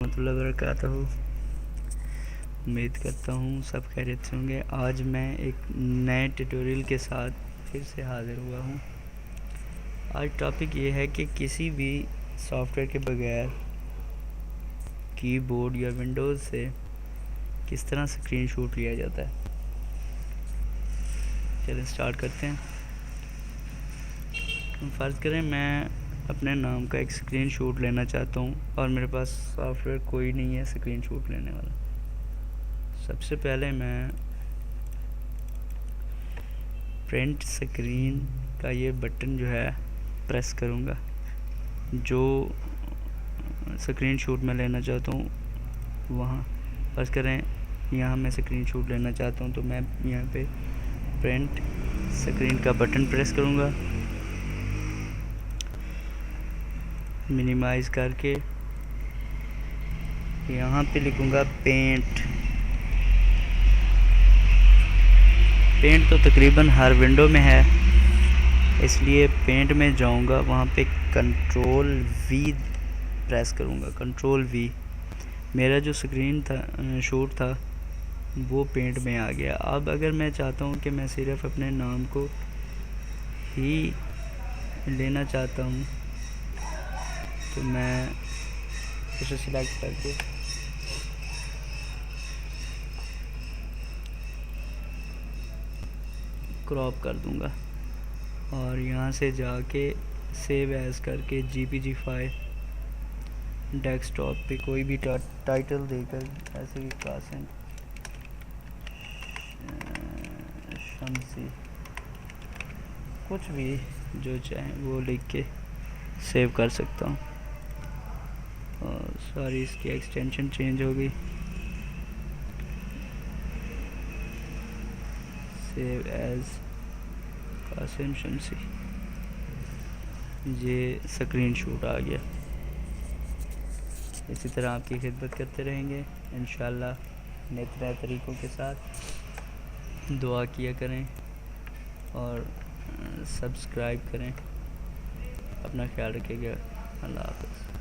मतलब वबरकातुहू। उम्मीद करता हूँ सब खैरियत से होंगे। आज मैं एक नए ट्यूटोरियल के साथ फिर से हाज़िर हुआ हूँ। आज टॉपिक ये है कि किसी भी सॉफ्टवेयर के बगैर कीबोर्ड या विंडोज़ से किस तरह स्क्रीनशॉट लिया जाता है। चलिए स्टार्ट करते हैं। फ़र्ज़ करें मैं अपने नाम का एक स्क्रीनशॉट लेना चाहता हूँ और मेरे पास सॉफ्टवेयर कोई नहीं है स्क्रीनशॉट लेने वाला। सबसे पहले मैं प्रिंट स्क्रीन का ये बटन जो है प्रेस करूँगा। जो स्क्रीनशॉट मैं लेना चाहता हूँ वहाँ फ़र्ज़ करें यहाँ मैं स्क्रीनशॉट लेना चाहता हूँ तो मैं यहाँ पे प्रिंट स्क्रीन का बटन प्रेस करूँगा। मिनिमाइज़ करके यहाँ पे लिखूँगा पेंट तो तकरीबन हर विंडो में है, इसलिए पेंट में जाऊँगा, वहाँ पे कंट्रोल वी प्रेस करूँगा। कंट्रोल वी मेरा जो स्क्रीन था शॉट था वो पेंट में आ गया। अब अगर मैं चाहता हूँ कि मैं सिर्फ़ अपने नाम को ही लेना चाहता हूँ तो मैं उसे सिलेक्ट करके क्रॉप कर दूँगा और यहाँ से जाके सेव एज़ करके जीपीजी फाइल डेस्कटॉप पे कोई भी टाइटल देकर ऐसे कि कासिम शमसी कुछ भी जो चाहे वो लिख के सेव कर सकता हूँ। और सॉरी इसकी एक्सटेंशन चेंज हो गई। सेव एज़ कासिम शमसी, ये स्क्रीनशॉट आ गया। इसी तरह आपकी खिदमत करते रहेंगे इंशाअल्लाह नए तरीक़ों के साथ। दुआ किया करें और सब्सक्राइब करें। अपना ख्याल रखिएगा। अल्लाह हाफ़िज़।